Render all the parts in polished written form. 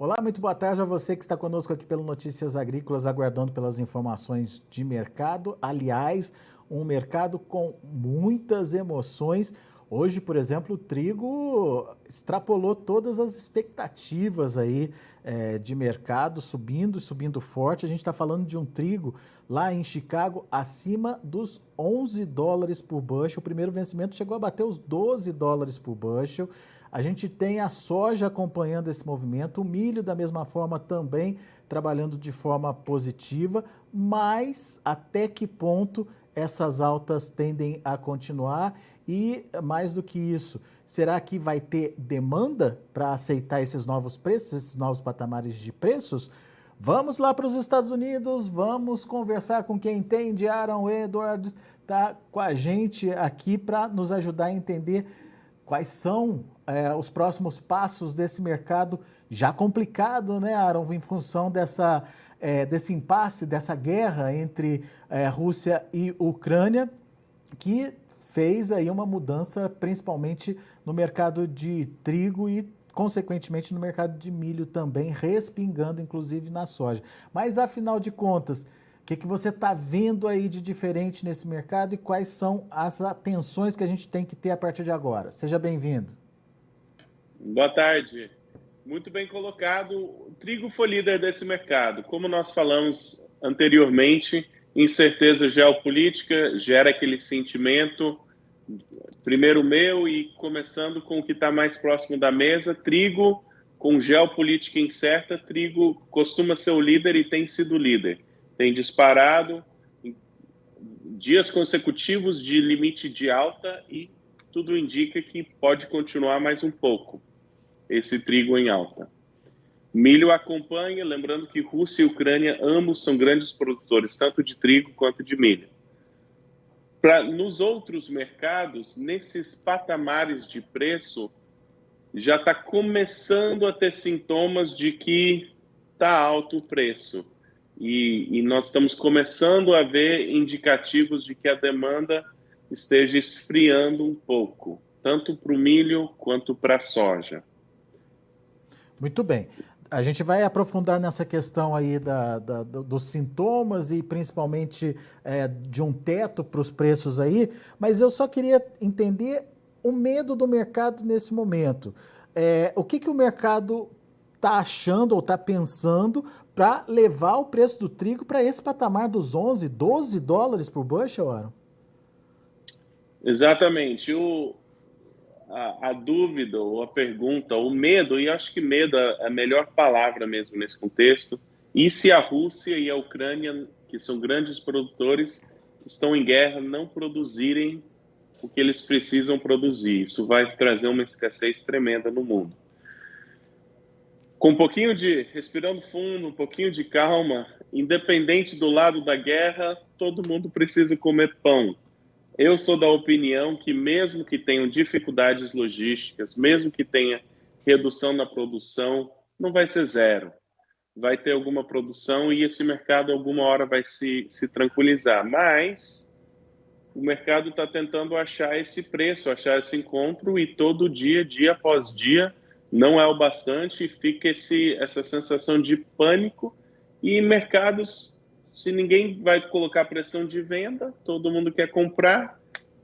Olá, muito boa tarde a você que está conosco aqui pelo Notícias Agrícolas, aguardando pelas informações de mercado. Aliás, um mercado com muitas emoções. Hoje, por exemplo, o trigo extrapolou todas as expectativas aí de mercado, subindo forte. A gente está falando de um trigo lá em Chicago acima dos $11 por bushel. O primeiro vencimento chegou a bater os $12 por bushel. A gente tem a soja acompanhando esse movimento, o milho da mesma forma também trabalhando de forma positiva, mas até que ponto essas altas tendem a continuar? E mais do que isso, será que vai ter demanda para aceitar esses novos preços, esses novos patamares de preços? Vamos lá para os Estados Unidos, vamos conversar com quem entende. Aaron Edwards está com a gente aqui para nos ajudar a entender quais são os próximos passos desse mercado já complicado, né, Aaron, em função desse impasse, dessa guerra entre Rússia e Ucrânia, que fez aí uma mudança principalmente no mercado de trigo e, consequentemente, no mercado de milho também, respingando inclusive na soja. Mas, afinal de contas, o que você está vendo aí de diferente nesse mercado e quais são as atenções que a gente tem que ter a partir de agora? Seja bem-vindo. Boa tarde. Muito bem colocado. O trigo foi líder desse mercado. Como nós falamos anteriormente, incerteza geopolítica gera aquele sentimento, primeiro meu e começando com o que está mais próximo da mesa, trigo com geopolítica incerta, trigo costuma ser o líder e tem sido líder. Tem disparado em dias consecutivos de limite de alta e tudo indica que pode continuar mais um pouco esse trigo em alta. Milho acompanha, lembrando que Rússia e Ucrânia ambos são grandes produtores, tanto de trigo quanto de milho. Nos outros mercados, nesses patamares de preço, já está começando a ter sintomas de que está alto o preço. E nós estamos começando a ver indicativos de que a demanda esteja esfriando um pouco, tanto para o milho quanto para a soja. Muito bem. A gente vai aprofundar nessa questão aí dos sintomas e principalmente de um teto para os preços aí, mas eu só queria entender o medo do mercado nesse momento. O que o mercado está achando ou está pensando para levar o preço do trigo para esse patamar dos 11, 12 dólares por bushel, Aaron? Exatamente. A dúvida ou a pergunta, o medo, e acho que medo é a melhor palavra mesmo nesse contexto, e se a Rússia e a Ucrânia, que são grandes produtores, estão em guerra, não produzirem o que eles precisam produzir? Isso vai trazer uma escassez tremenda no mundo. Com um pouquinho de respirando fundo, um pouquinho de calma, independente do lado da guerra, todo mundo precisa comer pão. Eu sou da opinião que mesmo que tenham dificuldades logísticas, mesmo que tenha redução na produção, não vai ser zero. Vai ter alguma produção e esse mercado alguma hora vai se tranquilizar. Mas o mercado está tentando achar esse preço, achar esse encontro e todo dia, dia após dia, não é o bastante e fica essa sensação de pânico e mercados... Se ninguém vai colocar pressão de venda, todo mundo quer comprar,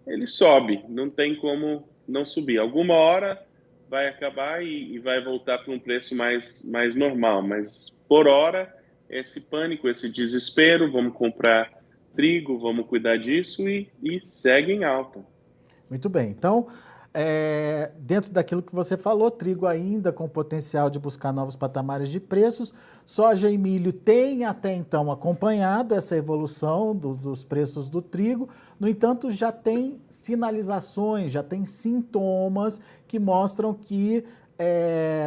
ele sobe, não tem como não subir. Alguma hora vai acabar e vai voltar para um preço mais normal, mas por hora, esse pânico, esse desespero, vamos comprar trigo, vamos cuidar disso e segue em alta. Muito bem, então... dentro daquilo que você falou, trigo ainda com potencial de buscar novos patamares de preços, soja e milho têm até então acompanhado essa evolução dos preços do trigo, no entanto já tem sinalizações, já tem sintomas que mostram que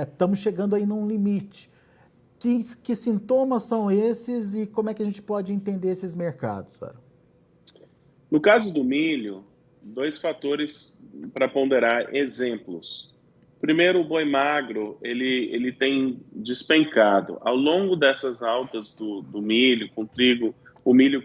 estamos chegando aí num limite. Que sintomas são esses e como é que a gente pode entender esses mercados, Sara? No caso do milho, dois fatores para ponderar exemplos. Primeiro, o boi magro, ele tem despencado. Ao longo dessas altas do milho, com trigo, o milho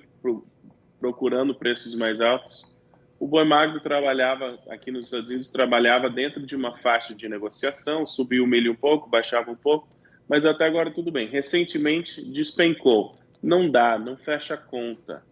procurando preços mais altos, o boi magro trabalhava, aqui nos Estados Unidos, trabalhava dentro de uma faixa de negociação, subia o milho um pouco, baixava um pouco, mas até agora tudo bem. Recentemente despencou. Não dá, não fecha a conta.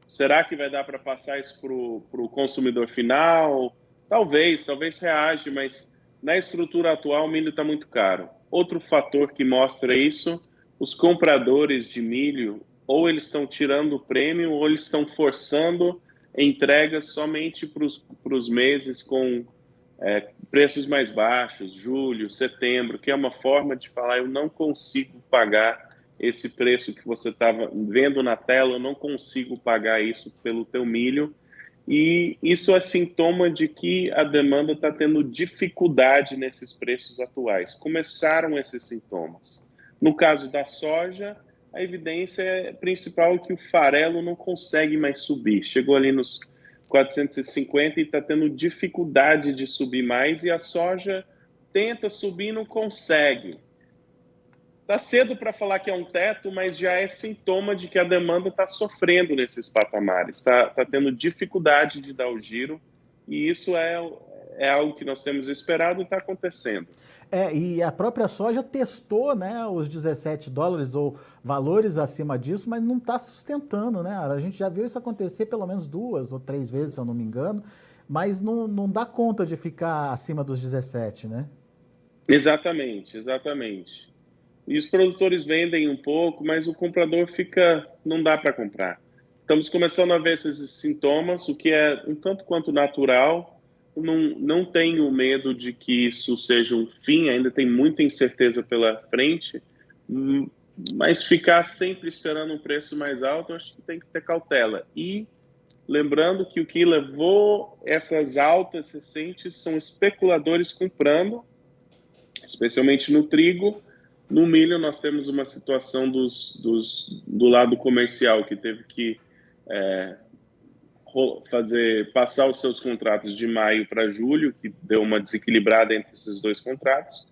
Será que vai dar para passar isso para o consumidor final? Talvez reage, mas na estrutura atual o milho está muito caro. Outro fator que mostra isso, os compradores de milho, ou eles estão tirando o prêmio, ou eles estão forçando entregas somente para os meses com preços mais baixos, julho, setembro, que é uma forma de falar, eu não consigo pagar esse preço que você estava vendo na tela, eu não consigo pagar isso pelo teu milho. E isso é sintoma de que a demanda está tendo dificuldade nesses preços atuais. Começaram esses sintomas. No caso da soja, a evidência principal é que o farelo não consegue mais subir. Chegou ali nos 450 e está tendo dificuldade de subir mais, e a soja tenta subir e não consegue. Está cedo para falar que é um teto, mas já é sintoma de que a demanda está sofrendo nesses patamares, está tendo dificuldade de dar o giro, e isso é algo que nós temos esperado e está acontecendo. E a própria soja testou, né, os $17 ou valores acima disso, mas não está sustentando, né? A gente já viu isso acontecer pelo menos 2 ou 3 vezes, se eu não me engano, mas não dá conta de ficar acima dos 17, né? Exatamente. E os produtores vendem um pouco, mas o comprador não dá para comprar. Estamos começando a ver esses sintomas, o que é um tanto quanto natural. Não tenho medo de que isso seja um fim, ainda tem muita incerteza pela frente, mas ficar sempre esperando um preço mais alto, acho que tem que ter cautela. E lembrando que o que levou essas altas recentes são especuladores comprando, especialmente no trigo. No milho, nós temos uma situação do lado comercial, que teve que passar os seus contratos de maio para julho, que deu uma desequilibrada entre esses dois contratos,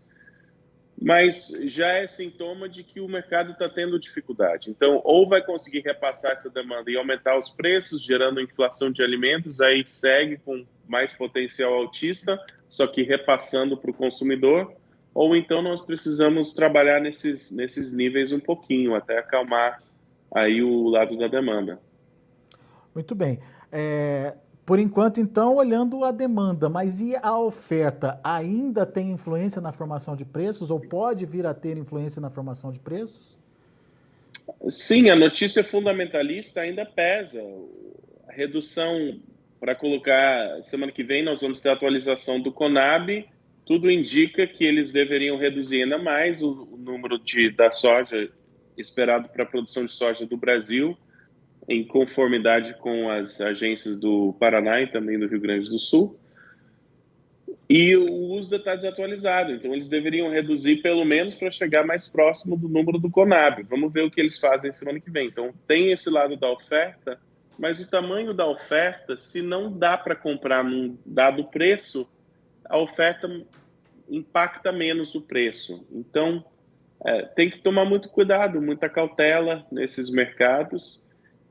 mas já é sintoma de que o mercado está tendo dificuldade. Então, ou vai conseguir repassar essa demanda e aumentar os preços, gerando inflação de alimentos, aí segue com mais potencial altista, só que repassando para o consumidor, ou então nós precisamos trabalhar nesses níveis um pouquinho, até acalmar aí o lado da demanda. Muito bem. Por enquanto, então, olhando a demanda, mas e a oferta ainda tem influência na formação de preços ou pode vir a ter influência na formação de preços? Sim, a notícia fundamentalista ainda pesa. A redução, para colocar, semana que vem nós vamos ter a atualização do Conab, tudo indica que eles deveriam reduzir ainda mais o número da soja esperado para a produção de soja do Brasil, em conformidade com as agências do Paraná e também do Rio Grande do Sul. E o USDA está desatualizado, então eles deveriam reduzir pelo menos para chegar mais próximo do número do Conab. Vamos ver o que eles fazem semana que vem. Então tem esse lado da oferta, mas o tamanho da oferta, se não dá para comprar num dado preço, a oferta impacta menos o preço. Então tem que tomar muito cuidado, muita cautela nesses mercados.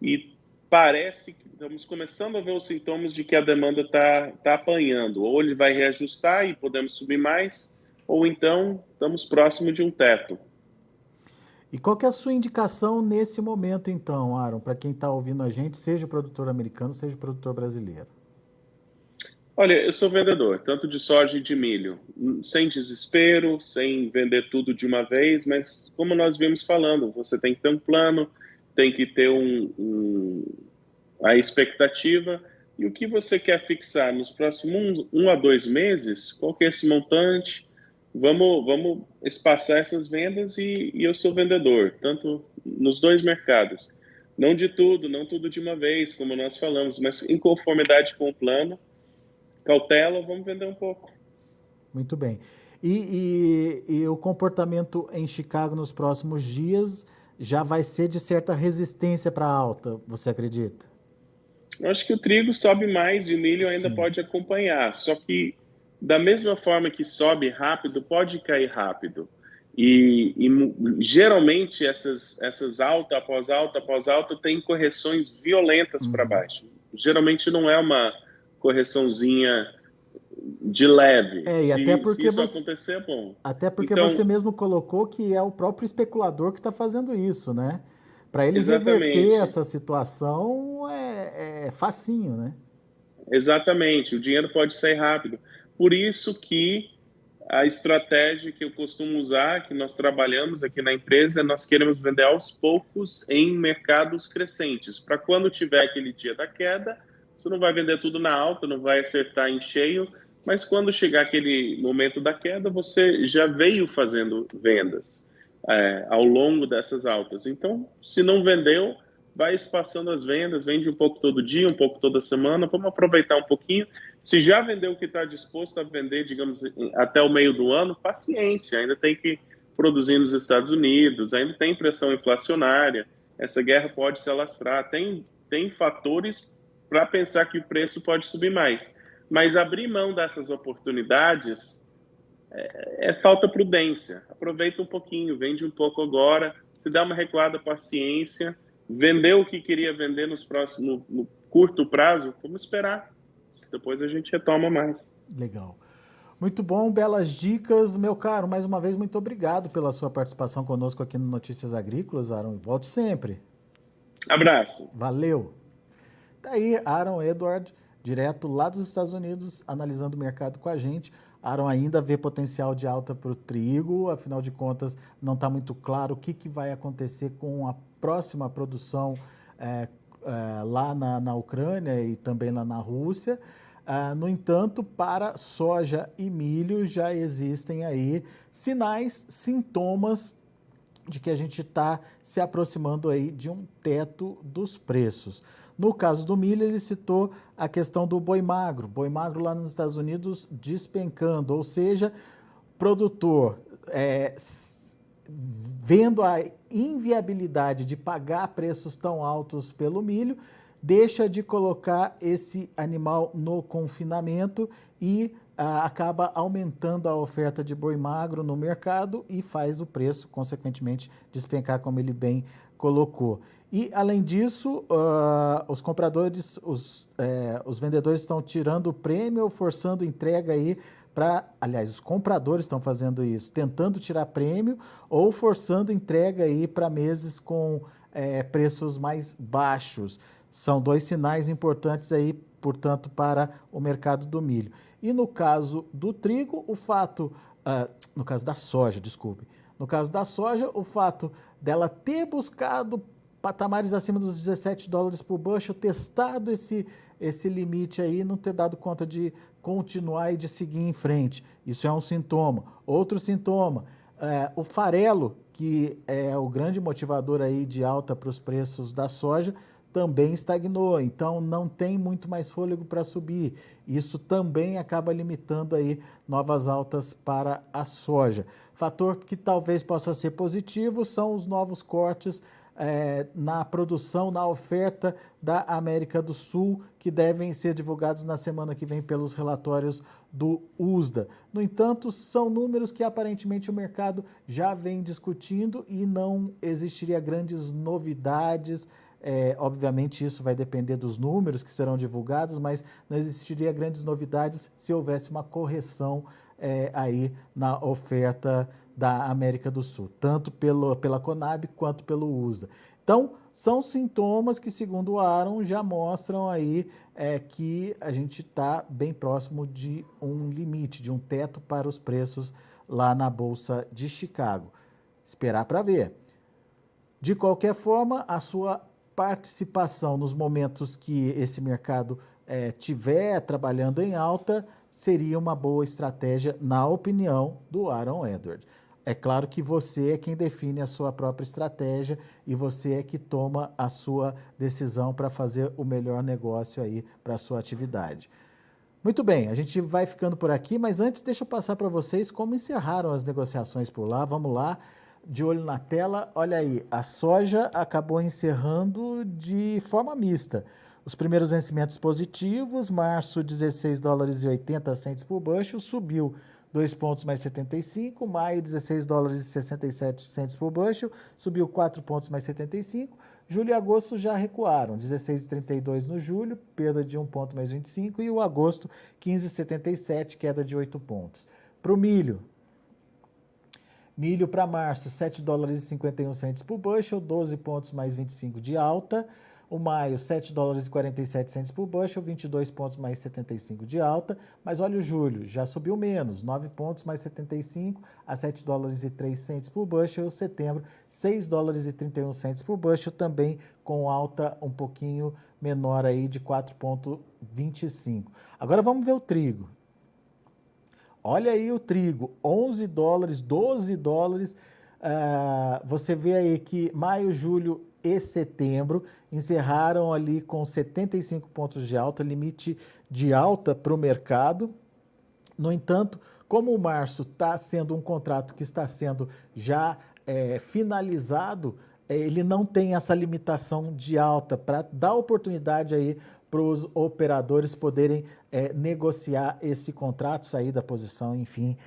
E parece que estamos começando a ver os sintomas de que a demanda está apanhando. Ou ele vai reajustar e podemos subir mais, ou então estamos próximo de um teto. E qual que é a sua indicação nesse momento, então, Aaron, para quem está ouvindo a gente, seja o produtor americano, seja o produtor brasileiro? Olha, eu sou vendedor, tanto de soja e de milho, sem desespero, sem vender tudo de uma vez, mas como nós vimos falando, você tem que ter um plano, tem que ter a expectativa e o que você quer fixar nos próximos 1 a 2 meses, qual que é esse montante, vamos espaçar essas vendas e eu sou vendedor, tanto nos dois mercados. Não de tudo, não tudo de uma vez, como nós falamos, mas em conformidade com o plano, cautela, vamos vender um pouco. Muito bem. E o comportamento em Chicago nos próximos dias já vai ser de certa resistência para alta, você acredita? Eu acho que o trigo sobe mais e o milho ainda pode acompanhar, só que da mesma forma que sobe rápido, pode cair rápido. E geralmente essas alta após alta tem correções violentas para baixo. Geralmente não é uma correçãozinha de leve. E até Se porque isso você, acontecer, é bom. até porque você Então, mesmo colocou que é o próprio especulador que está fazendo isso, né? Para ele reverter exatamente, essa situação é facinho, né? exatamente. O dinheiro pode sair rápido. Por isso que a estratégia que eu costumo usar, que nós trabalhamos aqui na empresa, nós queremos vender aos poucos em mercados crescentes. Para quando tiver aquele dia da queda, você não vai vender tudo na alta, não vai acertar em cheio, mas quando chegar aquele momento da queda, você já veio fazendo vendas ao longo dessas altas. Então, se não vendeu, vai espaçando as vendas, vende um pouco todo dia, um pouco toda semana, vamos aproveitar um pouquinho. Se já vendeu o que está disposto a vender, digamos, até o meio do ano, paciência, ainda tem que produzir nos Estados Unidos, ainda tem pressão inflacionária, essa guerra pode se alastrar, tem fatores para pensar que o preço pode subir mais. Mas abrir mão dessas oportunidades falta prudência. Aproveita um pouquinho, vende um pouco agora, se dá uma recuada, paciência, vendeu o que queria vender no curto prazo, vamos esperar. Depois a gente retoma mais. Legal. Muito bom, belas dicas, meu caro. Mais uma vez, muito obrigado pela sua participação conosco aqui no Notícias Agrícolas, Aaron. Volte sempre. Abraço. Valeu. Tá aí, Aaron Edward, direto lá dos Estados Unidos, analisando o mercado com a gente. Aaron ainda vê potencial de alta para o trigo, afinal de contas, não está muito claro o que vai acontecer com a próxima produção lá na Ucrânia e também lá na Rússia. No entanto, para soja e milho já existem aí sinais, sintomas de que a gente está se aproximando aí de um teto dos preços. No caso do milho, ele citou a questão do boi magro lá nos Estados Unidos despencando, ou seja, produtor vendo a inviabilidade de pagar preços tão altos pelo milho, deixa de colocar esse animal no confinamento e acaba aumentando a oferta de boi magro no mercado e faz o preço, consequentemente, despencar, como ele bem colocou. E, além disso, os compradores, os vendedores estão tirando o prêmio ou forçando entrega aí aliás, os compradores estão fazendo isso, tentando tirar prêmio ou forçando entrega aí para meses com preços mais baixos. São dois sinais importantes aí, portanto, para o mercado do milho. E no caso do trigo, no caso da soja, desculpe. No caso da soja, o fato dela ter buscado patamares acima dos $17 por bushel, testado esse limite aí, não ter dado conta de continuar e de seguir em frente. Isso é um sintoma. Outro sintoma, o farelo, que é o grande motivador aí de alta para os preços da soja, também estagnou, então não tem muito mais fôlego para subir. Isso também acaba limitando aí novas altas para a soja. Fator que talvez possa ser positivo são os novos cortes na produção, na oferta da América do Sul, que devem ser divulgados na semana que vem pelos relatórios do USDA. No entanto, são números que aparentemente o mercado já vem discutindo e não existiria grandes novidades. Obviamente isso vai depender dos números que serão divulgados, mas não existiria grandes novidades se houvesse uma correção aí na oferta da América do Sul, tanto pela Conab quanto pelo USDA. Então, são sintomas que, segundo o Aaron, já mostram aí que a gente está bem próximo de um limite, de um teto para os preços lá na Bolsa de Chicago. Esperar para ver. De qualquer forma, a sua participação nos momentos que esse mercado tiver trabalhando em alta seria uma boa estratégia, na opinião do Aaron Edward. É claro que você é quem define a sua própria estratégia e você é que toma a sua decisão para fazer o melhor negócio aí para a sua atividade. Muito bem, a gente vai ficando por aqui, mas antes deixa eu passar para vocês como encerraram as negociações por lá. Vamos lá, de olho na tela. Olha aí, a soja acabou encerrando de forma mista. Os primeiros vencimentos positivos, março $16,80 por bushel, subiu 2 pontos mais 75, maio $16,67 por bushel, subiu 4 pontos mais 75, Julho e agosto já recuaram, 16,32 no julho, perda de 1 ponto mais 25, e o agosto 15,77, queda de 8 pontos. Para o milho para março, 7 dólares e 51 centes por bushel, 12 pontos mais 25 de alta. O maio, 7 dólares e 47 centes por bushel, 22 pontos mais 75 de alta. Mas olha o julho, já subiu menos, 9 pontos mais 75 a 7 dólares e 3 centes por bushel. Setembro, 6 dólares e 31 centes por bushel, também com alta um pouquinho menor aí de 4,25. Agora vamos ver o trigo. Olha aí o trigo, 11 dólares, 12 dólares. Você vê aí que maio, julho e setembro encerraram ali com 75 pontos de alta, limite de alta para o mercado. No entanto, como o março está sendo um contrato que está sendo já finalizado, ele não tem essa limitação de alta para dar oportunidade aí para os operadores poderem negociar esse contrato, sair da posição, enfim,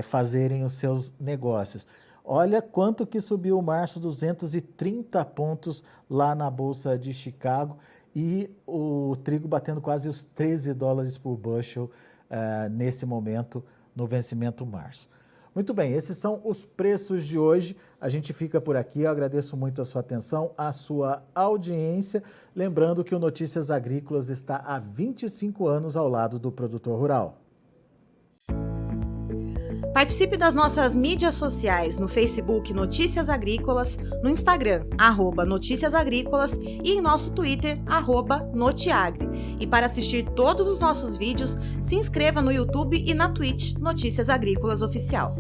fazerem os seus negócios. Olha quanto que subiu o março, 230 pontos lá na Bolsa de Chicago, e o trigo batendo quase os 13 dólares por bushel nesse momento, no vencimento março. Muito bem, esses são os preços de hoje. A gente fica por aqui. Eu agradeço muito a sua atenção, a sua audiência. Lembrando que o Notícias Agrícolas está há 25 anos ao lado do produtor rural. Participe das nossas mídias sociais no Facebook Notícias Agrícolas, no Instagram, @Notícias Agrícolas e em nosso Twitter, @Notiagre. E para assistir todos os nossos vídeos, se inscreva no YouTube e na Twitch Notícias Agrícolas Oficial.